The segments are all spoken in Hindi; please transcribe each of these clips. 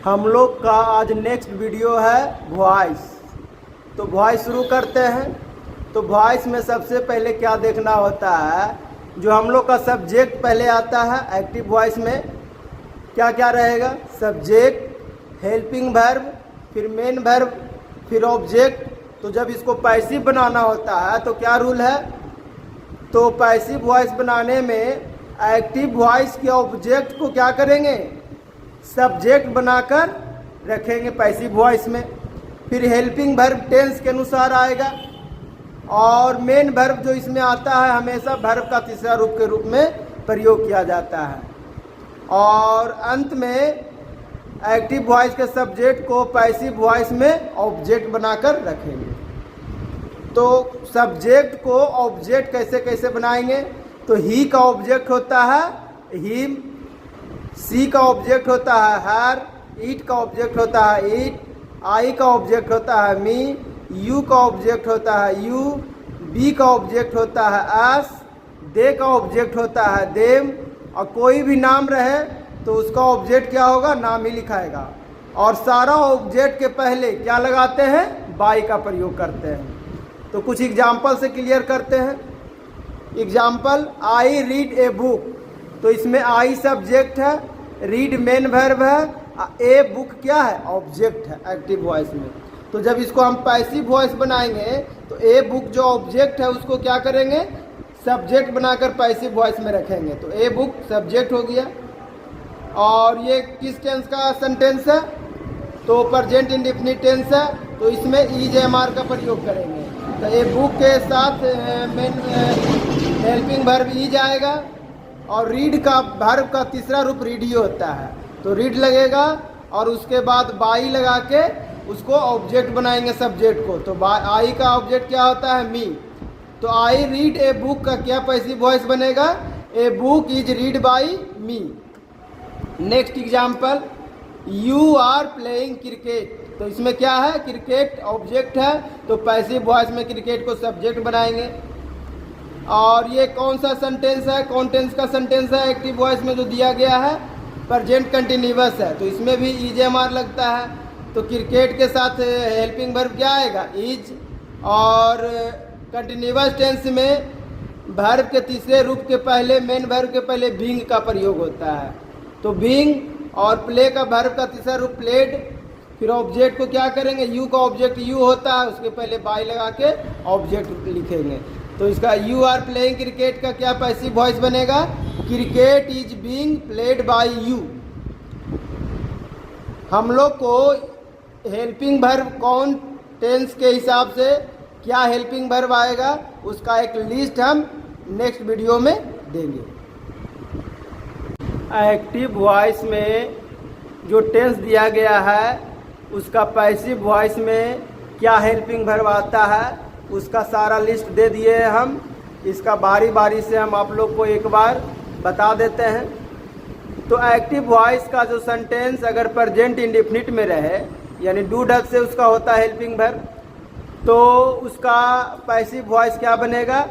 हम लोग का आज नेक्स्ट वीडियो है वॉइस। तो वॉइस शुरू करते हैं। तो वॉइस में सबसे पहले क्या देखना होता है, जो हम लोग का सब्जेक्ट पहले आता है। एक्टिव वॉइस में क्या क्या रहेगा, सब्जेक्ट, हेल्पिंग वर्ब, फिर मेन वर्ब, फिर ऑब्जेक्ट। तो जब इसको पैसिव बनाना होता है तो क्या रूल है, तो पैसिव वॉइस बनाने में एक्टिव वॉइस के ऑब्जेक्ट को क्या करेंगे, सब्जेक्ट बनाकर रखेंगे पैसिव वॉइस में। फिर हेल्पिंग वर्ब टेंस के अनुसार आएगा, और मेन वर्ब जो इसमें आता है हमेशा वर्ब का तीसरा रूप के रूप में प्रयोग किया जाता है। और अंत में एक्टिव वॉइस के सब्जेक्ट को पैसिव वॉइस में ऑब्जेक्ट बनाकर रखेंगे। तो सब्जेक्ट को ऑब्जेक्ट कैसे कैसे बनाएंगे, तो ही का ऑब्जेक्ट होता है हिम, सी का ऑब्जेक्ट होता है हर, ईट का ऑब्जेक्ट होता है ईट, आई का ऑब्जेक्ट होता है मी, यू का ऑब्जेक्ट होता है यू, बी का ऑब्जेक्ट होता है अस, दे का ऑब्जेक्ट होता है देम। और कोई भी नाम रहे तो उसका ऑब्जेक्ट क्या होगा, नाम ही लिखाएगा। और सारा ऑब्जेक्ट के पहले क्या लगाते हैं, बाई का प्रयोग करते हैं। तो कुछ एग्जाम्पल से क्लियर करते हैं। Example, I read a book. तो इसमें आई सब्जेक्ट है, रीड मेन वर्ब है, ए बुक क्या है, ऑब्जेक्ट है एक्टिव वॉइस में। तो जब इसको हम पैसिव वॉइस बनाएंगे तो ए बुक जो ऑब्जेक्ट है उसको क्या करेंगे, सब्जेक्ट बनाकर पैसिव वॉइस में रखेंगे। तो ए बुक सब्जेक्ट हो गया। और ये किस टेंस का सेंटेंस है, तो प्रेजेंट इंडेफिनिट टेंस है। तो इसमें ईज एम आर का प्रयोग करेंगे। तो ए बुक के साथ मेन हेल्पिंग वर्ब ईज आएगा, और रीड का वर्ब का तीसरा रूप रीड ही होता है। तो रीड लगेगा और उसके बाद बाई लगा के उसको ऑब्जेक्ट बनाएंगे सब्जेक्ट को। तो आई का ऑब्जेक्ट क्या होता है, मी। तो आई रीड ए बुक का क्या पैसिव वॉइस बनेगा, a book is read by me. Next example, you are playing cricket. तो इसमें क्या है, क्रिकेट ऑब्जेक्ट है, तो पैसिव वॉइस में क्रिकेट को सब्जेक्ट बनाएंगे। और ये कौन सा सेंटेंस है, कौन टेंस का सेंटेंस है एक्टिव वॉइस में जो दिया गया है, प्रेजेंट कंटिन्यूअस है। तो इसमें भी ईज एम आर लगता है। तो क्रिकेट के साथ हेल्पिंग वर्ब क्या आएगा, ईज। और कंटिन्यूअस टेंस में वर्ब के तीसरे रूप के पहले, मेन वर्ब के पहले बीइंग का प्रयोग होता है। तो बीइंग, और प्ले का वर्ब का तीसरा रूप प्लेड। फिर ऑब्जेक्ट को क्या करेंगे, यू का ऑब्जेक्ट यू होता है, उसके पहले बाई लगा के ऑब्जेक्ट लिखेंगे। तो इसका यू आर प्लेइंग क्रिकेट का क्या पैसिव वॉइस बनेगा, cricket is being played by you. हम लोग को हेल्पिंग वर्ब कौन टेंस के हिसाब से क्या हेल्पिंग वर्ब आएगा, उसका एक लिस्ट हम नेक्स्ट वीडियो में देंगे। एक्टिव वॉइस में जो टेंस दिया गया है उसका पैसिव वॉइस में क्या हेल्पिंग वर्ब आता है उसका सारा लिस्ट दे दिए हैं हम। इसका बारी बारी से हम आप लोग को एक बार बता देते हैं। तो एक्टिव वॉइस का जो सेंटेंस अगर प्रेजेंट इंडेफिनिट में रहे, यानी डू डज से उसका होता है हेल्पिंग वर्ब, तो उसका पैसिव वॉइस क्या बनेगा,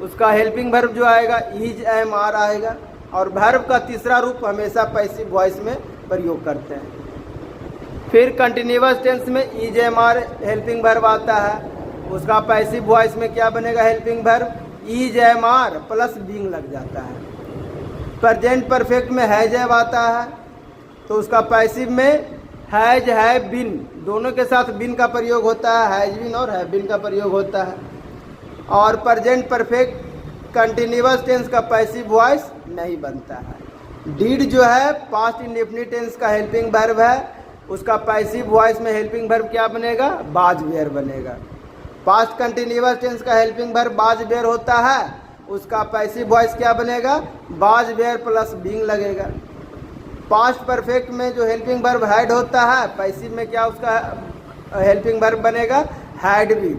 उसका हेल्पिंग वर्ब जो आएगा ईज एम आर आएगा। और वर्ब का तीसरा रूप हमेशा पैसिव वॉइस में प्रयोग करते हैं। फिर कंटिन्यूअस टेंस में is am are helping verb आता है, उसका पैसिव वॉइस में क्या बनेगा, helping verb is am are plus being लग जाता है। प्रेजेंट परफेक्ट में हैज हैव आता है, तो उसका पैसिव में हैज हैव बीन, दोनों के साथ बीन का प्रयोग होता है, हैज बीन और हैव बीन का प्रयोग होता है। और प्रेजेंट परफेक्ट कंटिन्यूअस टेंस का पैसिव वॉइस नहीं बनता है। डीड जो है पास्ट इंडेफिनिट टेंस का हेल्पिंग वर्ब है, उसका पैसिव वॉइस में हेल्पिंग वर्ब क्या बनेगा, बाज वेयर बनेगा। पास्ट कंटिन्यूअस टेंस का हेल्पिंग वर्ब बाज वेयर होता है, उसका पैसिव वॉइस क्या बनेगा, बाज वेयर प्लस बीइंग लगेगा। पास्ट परफेक्ट में जो हेल्पिंग वर्ब हैड होता है, पैसिव में क्या उसका हेल्पिंग वर्ब बनेगा, had been.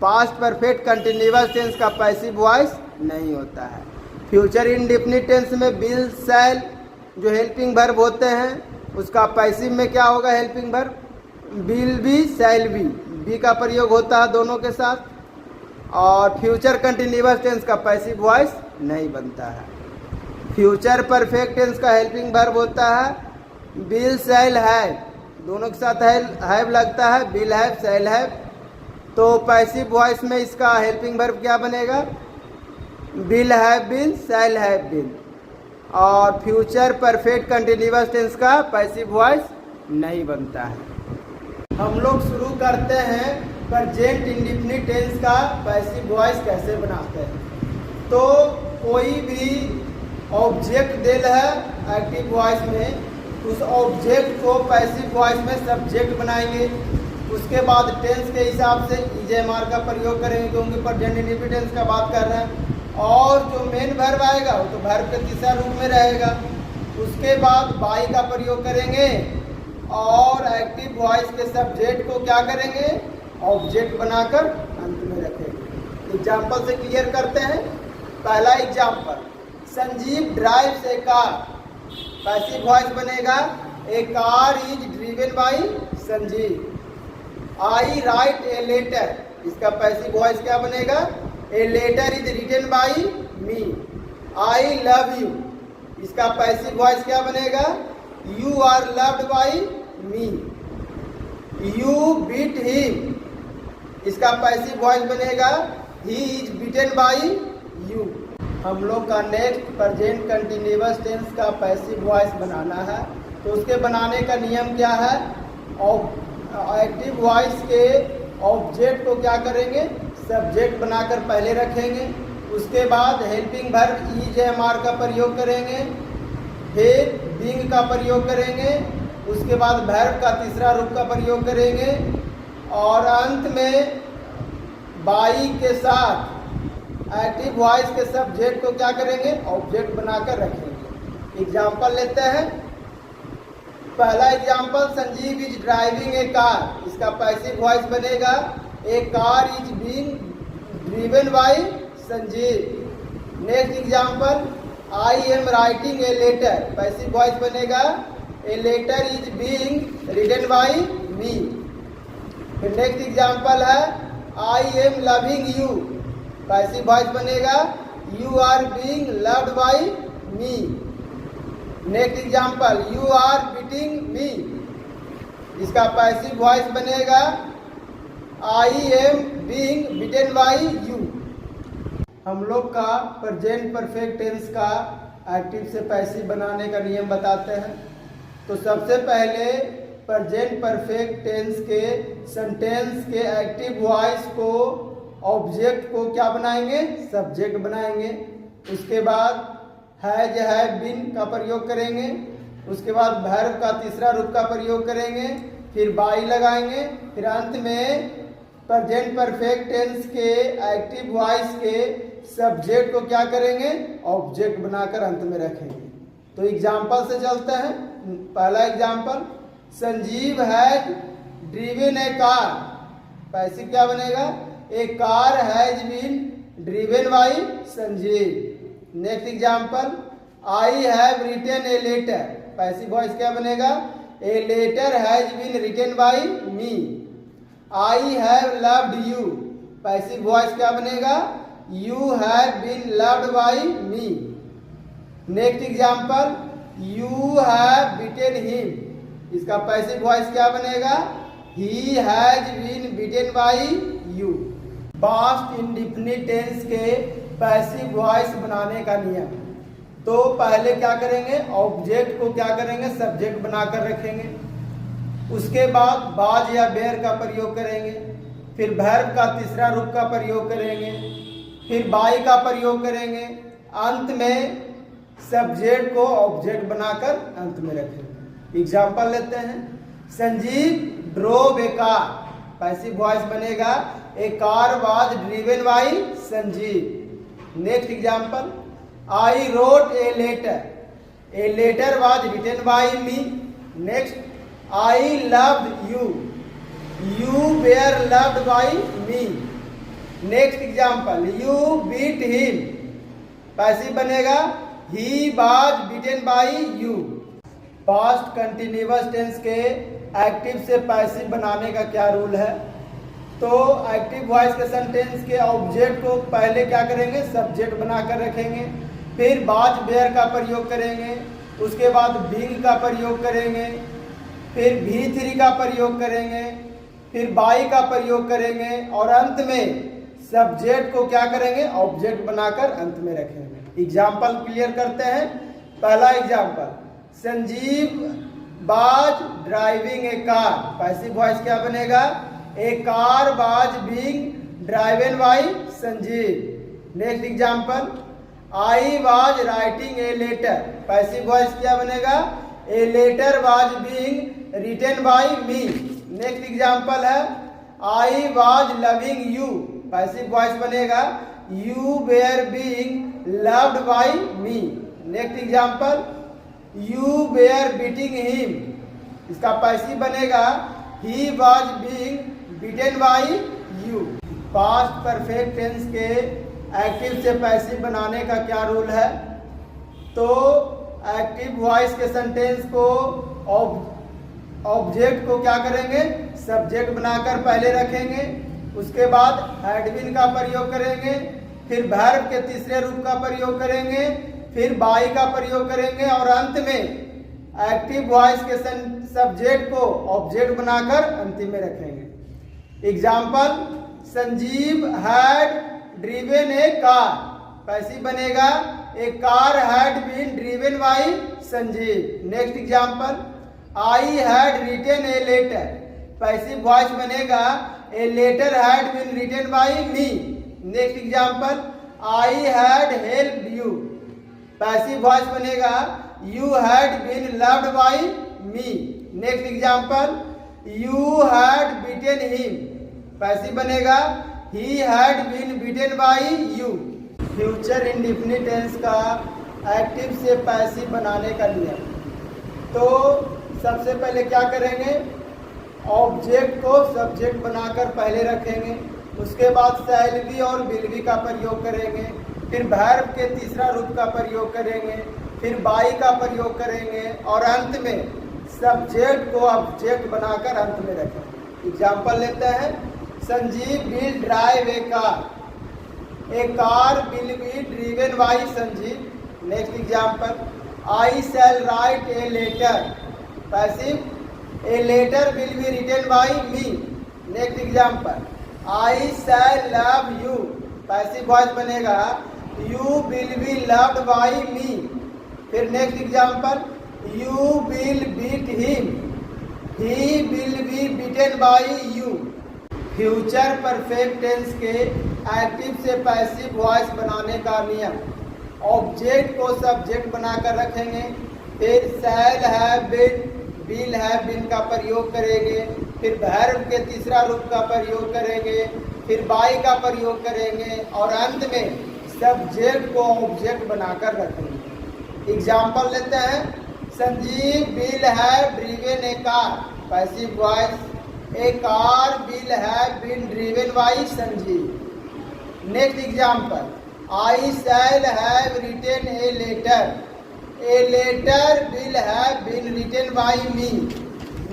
Past perfect continuous tense का पैसिव वॉइस नहीं होता है। फ्यूचर इंडेफिनिट टेंस में विल शैल जो हेल्पिंग वर्ब होते हैं उसका पैसिव में क्या होगा, helping verb will be shall be का प्रयोग होता है दोनों के साथ। और फ्यूचर कंटिन्यूअस टेंस का पैसिव वॉइस नहीं बनता है। फ्यूचर परफेक्ट टेंस का हेल्पिंग वर्ब होता है बिल सेल हैव, दोनों के साथ हैव लगता है, बिल हैव सेल हैव। तो पैसिव वॉइस में इसका हेल्पिंग वर्ब क्या बनेगा? Will have been, shall have been. और फ्यूचर परफेक्ट कंटिन्यूअस टेंस का पैसिव वॉइस नहीं बनता है। हम लोग शुरू करते हैं प्रेजेंट इंडेफिनिट टेंस का पैसिव वॉइस कैसे बनाते हैं। तो कोई भी ऑब्जेक्ट दिल है एक्टिव वॉइस में, उस ऑब्जेक्ट को पैसिव वॉइस में सब्जेक्ट बनाएंगे। उसके बाद टेंस के हिसाब से ईजेएमआर का प्रयोग करेंगे, क्योंकि प्रेजेंट इंडेफिनिट टेंस का बात कर रहे हैं। और जो मेन वर्ब आएगा वो तो वर्ब के तीसरा रूप में रहेगा। उसके बाद बाई का प्रयोग करेंगे और एक्टिव वॉइस के सब्जेक्ट को क्या करेंगे? ऑब्जेक्ट बनाकर अंत में रखेंगे। एग्जाम्पल से क्लियर करते हैं। पहला example, Sanjeev drives a car. Passive voice बनेगा a car is driven by Sanjeev. I write a letter, इसका पैसिव वॉइस क्या बनेगा? A letter is written by me. I love you, इसका पैसिव वॉइस क्या बनेगा? You are loved by me. You beat him, इसका पैसिव वॉइस बनेगा he is beaten by you. हम लोग का नेक्स्ट प्रेजेंट कंटिन्यूअस टेंस का पैसिव वॉइस बनाना है। तो उसके बनाने का नियम क्या है? एक्टिव वॉइस के ऑब्जेक्ट को क्या करेंगे? सब्जेक्ट बनाकर पहले रखेंगे। उसके बाद हेल्पिंग वर्ब ईजेएमआर का प्रयोग करेंगे, फिर बीइंग का प्रयोग करेंगे। उसके बाद वर्ब का तीसरा रूप का प्रयोग करेंगे और अंत में बाई के साथ एक्टिव वॉइस के सब्जेक्ट को क्या करेंगे? ऑब्जेक्ट बनाकर रखेंगे। एग्जाम्पल लेते हैं। पहला example, Sanjeev is driving a car, इसका पैसिव वॉइस बनेगा a car is being driven by Sanjeev. Next example, I am writing a letter, passive voice बनेगा a letter is being written by me. फिर नेक्स्ट एग्जाम्पल है I am loving you, passive voice बनेगा you are being loved by me. Next example, you are beating me, इसका पैसिव वॉइस बनेगा I am being beaten by you. हम लोग का प्रेजेंट परफेक्ट टेंस का एक्टिव से पैसिव बनाने का नियम बताते हैं। तो सबसे पहले प्रेजेंट परफेक्ट टेंस के सेंटेंस के एक्टिव वॉइस को ऑब्जेक्ट को क्या बनाएंगे? सब्जेक्ट बनाएंगे। उसके बाद हैज हैव बीन का प्रयोग करेंगे। उसके बाद वर्ब का तीसरा रूप का प्रयोग करेंगे, फिर बाई लगाएंगे। फिर अंत में प्रेजेंट परफेक्ट टेंस के एक्टिव वॉइस के सब्जेक्ट को क्या करेंगे? ऑब्जेक्ट बनाकर अंत में रखेंगे। तो एग्जाम्पल से चलते हैं। पहला example, Sanjeev has driven a car, passive क्या बनेगा? A car has been driven by Sanjeev. Next example, I have written a letter, passive voice क्या बनेगा? A letter has been written by me. I have loved you, passive voice क्या बनेगा? You have been loved by me. Next example, you have beaten him, इसका पैसिव वॉइस क्या बनेगा? He has been beaten by you. Past indefinite tense के पैसिव वॉइस बनाने का नियम। तो पहले क्या करेंगे? ऑब्जेक्ट को क्या करेंगे? सब्जेक्ट बनाकर रखेंगे। उसके बाद बाज या बेयर का प्रयोग करेंगे, फिर वर्ब का तीसरा रूप का प्रयोग करेंगे, फिर बाई का प्रयोग करेंगे। अंत में सब्जेक्ट को ऑब्जेक्ट बनाकर अंत में रखेंगे। एग्जाम्पल लेते हैं। Sanjeev drove a car, passive voice बनेगा a car was driven by Sanjeev. Next example, I wrote a letter was written by me. Next, I loved you, you were loved by me. Next example, you beat him, passive बनेगा he was beaten by you. Past continuous tense के एक्टिव से पैसिव बनाने का क्या रूल है? तो एक्टिव वॉइस के सेंटेंस के ऑब्जेक्ट को पहले क्या करेंगे? सब्जेक्ट बनाकर रखेंगे, फिर बाज बेयर का प्रयोग करेंगे, उसके बाद बीइंग का प्रयोग करेंगे, फिर भी3 का प्रयोग करेंगे, फिर बाई का प्रयोग करेंगे और अंत में सब्जेक्ट को क्या करेंगे, ऑब्जेक्ट बनाकर अंत में रखेंगे। एग्जाम्पल क्लियर करते हैं। पहला example, Sanjeev was driving a car. Passive voice क्या बनेगा, a car was being driven by Sanjeev. Next example, I was writing a letter. Passive voice क्या बनेगा, a letter was being written by me. Next example है, I was loving you. Passive voice बनेगा, you were being loved by me. Next example, you were beating him. इसका पैसिव बनेगा, he was being beaten by you. Past perfect tense के एक्टिव से पैसिव बनाने का क्या रूल है, तो एक्टिव वॉइस के सेंटेंस को ऑब्जेक्ट को क्या करेंगे, सब्जेक्ट बनाकर पहले रखेंगे, उसके बाद हैड बीन का प्रयोग करेंगे, फिर वर्ब के तीसरे रूप का प्रयोग करेंगे, फिर बाई का प्रयोग करेंगे और अंत में एक्टिव वॉइस के सब्जेक्ट को ऑब्जेक्ट बनाकर अंतिम में रखेंगे। Example, Sanjeev had driven a car. Passive बनेगा, a car had been driven by Sanjeev. Next example, I had written a letter. Passive voice बनेगा, a letter had been written by me. Next example, I had helped you. Passive voice बनेगा, you had been loved by me. Next example, you had beaten him. Passive बनेगा, he had been beaten by you. Future indefinite tense का एक्टिव से पैसिव बनाने का नियम, तो सबसे पहले क्या करेंगे, ऑब्जेक्ट को सब्जेक्ट बनाकर पहले रखेंगे, उसके बाद शैल बी और विल बी का प्रयोग करेंगे, फिर वर्ब के तीसरा रूप का प्रयोग करेंगे, फिर बाई का प्रयोग करेंगे और अंत में सब्जेक्ट को ऑब्जेक्ट बनाकर अंत में रखेंगे। एग्जाम्पल लेते हैं, Sanjeev will drive a car. A car will be driven by Sanjeev. Next example, I shall write a letter. Passive, a letter will be written by me. Next example, I shall love you. Passive voice बनेगा, you will be loved by me. फिर next example, you will beat him. He will be beaten by you. Future perfect tense के एक्टिव से पैसिव वॉइस बनाने का नियम, ऑब्जेक्ट को सब्जेक्ट बनाकर रखेंगे, फिर shall have been, will have been का प्रयोग करेंगे, फिर वर्ब के तीसरा रूप का प्रयोग करेंगे, फिर बाई का प्रयोग करेंगे और अंत में सब्जेक्ट को ऑब्जेक्ट बनाकर रखेंगे। एग्जाम्पल लेते हैं, Sanjeev will have driven a car. Passive voice, a car will have been driven by Sanjeev. Next example, I shall have written a letter. A letter will have been written by me.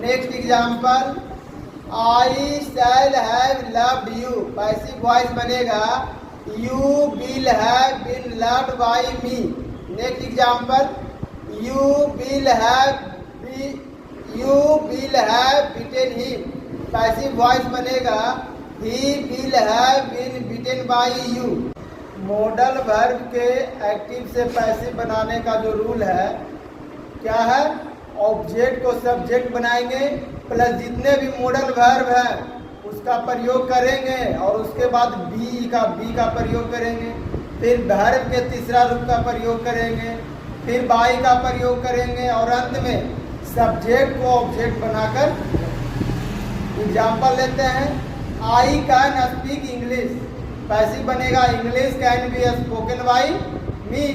Next example, I shall have loved you. Passive voice बनेगा, you will have been loved by me. Next example, you will have beaten him. Passive voice बनेगा, he will have been beaten by you. Modal verb के एक्टिव से पैसिव बनाने का जो रूल है क्या है, ऑब्जेक्ट को सब्जेक्ट बनाएंगे प्लस जितने भी मॉडल वर्ब है उसका प्रयोग करेंगे और उसके बाद बी का प्रयोग करेंगे, फिर वर्ब के तीसरा रूप का प्रयोग करेंगे, फिर बाई का प्रयोग करेंगे और अंत में सब्जेक्ट को ऑब्जेक्ट बनाकर। एग्जाम्पल लेते हैं, I can speak English. Passive बनेगा, English can be spoken by me.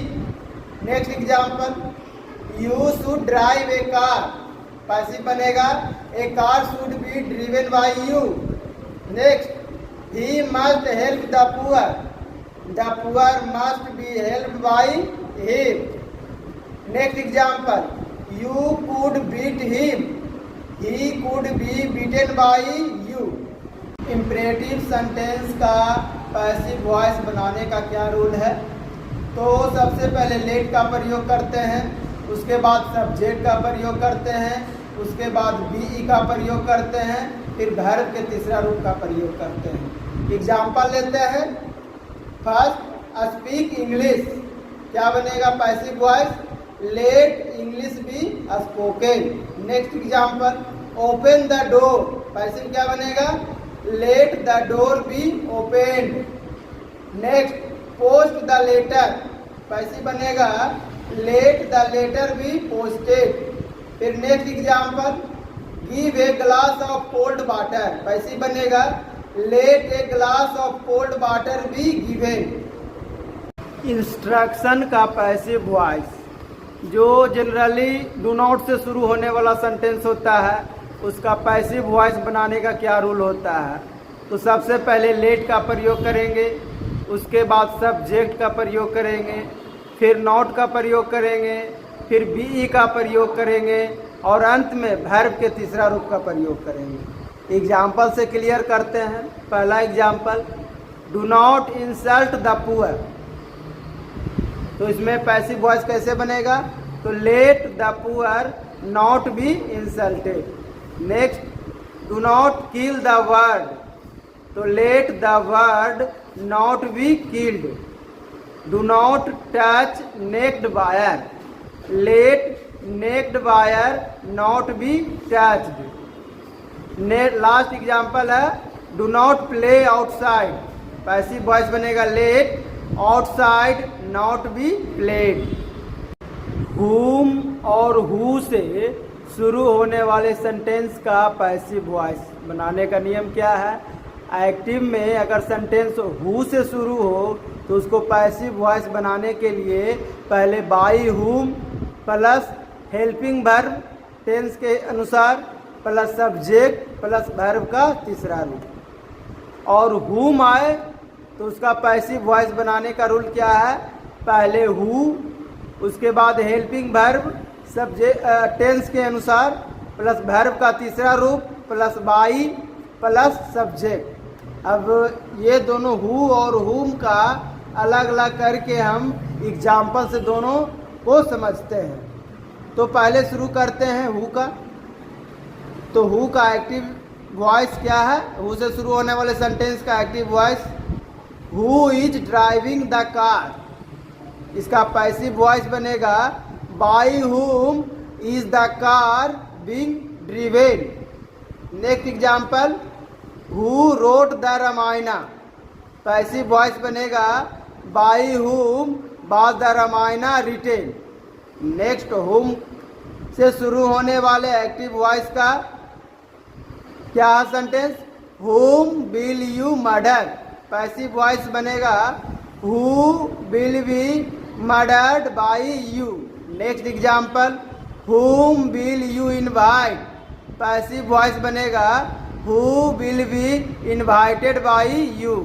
Next example, you should drive a car. Passive बनेगा, a car should be driven by you. Next, he must help the poor. The poor must be helped by him. Next example, you could beat him. He could be beaten by you. Imperative sentence का पैसिव वॉइस बनाने का क्या रूल है, तो सबसे पहले लेट का प्रयोग करते हैं, उसके बाद सब्जेक्ट का प्रयोग करते हैं, उसके बाद बी का प्रयोग करते हैं, फिर वर्ब के तीसरा रूप का प्रयोग करते हैं। एग्जाम्पल लेते हैं। फर्स्ट, स्पीक इंग्लिश, क्या बनेगा passive voice, let English be spoken. Next example, open the door, passive क्या बनेगा, let the door be open. Next, post the letter, passive बनेगा let the letter be posted. फिर next example, give a glass of cold water, passive बनेगा let a glass of cold water be given. Instruction का पैसिव वॉइस, जो जनरली डू नॉट से शुरू होने वाला सेंटेंस होता है, उसका पैसिव वॉइस बनाने का क्या रूल होता है। तो सबसे पहले लेट का प्रयोग करेंगे, उसके बाद सब्जेक्ट का प्रयोग करेंगे, फिर नॉट का प्रयोग करेंगे, फिर बी का प्रयोग करेंगे और अंत में वर्ब के तीसरा रूप का प्रयोग करेंगे। एग्जाम्पल से क्लियर करते हैं। पहला example, do not insult the poor, तो इसमें पैसिव वॉइस कैसे बनेगा, तो let the poor not be insulted. Next, do not kill the word, तो let the word not be killed. Do not touch naked wire, let naked wire not be touched. Last example है, do not play outside, passive voice बनेगा let outside not be played. whom और who से शुरू होने वाले सेंटेंस का पैसिव वॉइस बनाने का नियम क्या है। एक्टिव में अगर सेंटेंस who से शुरू हो तो उसको पैसिव वॉइस बनाने के लिए पहले by whom plus helping verb tense के अनुसार प्लस सब्जेक्ट प्लस वर्ब का तीसरा रूप, और whom आए तो उसका पैसिव वॉइस बनाने का रूल क्या है, पहले who, उसके बाद हेल्पिंग वर्ब सब्जेक्ट टेंस के अनुसार प्लस वर्ब का तीसरा रूप प्लस बाई प्लस सब्जेक्ट। अब ये दोनों who और whom का अलग अलग करके हम एग्जाम्पल से दोनों को समझते हैं। तो पहले शुरू करते हैं who का। तो who का एक्टिव वॉइस क्या है, who से शुरू होने वाले सेंटेंस का active voice, Who is driving the car, इसका पैसिव वॉइस बनेगा by whom is the car being driven। Next example, Who wrote the Ramayana, passive voice बनेगा by whom was the Ramayana written। Next, whom से शुरू होने वाले एक्टिव वॉइस का क्या sentence, Whom will you murder, passive voice बनेगा Who will be murdered by you। Next example, Whom will you invite, passive voice बनेगा Who will be invited by you।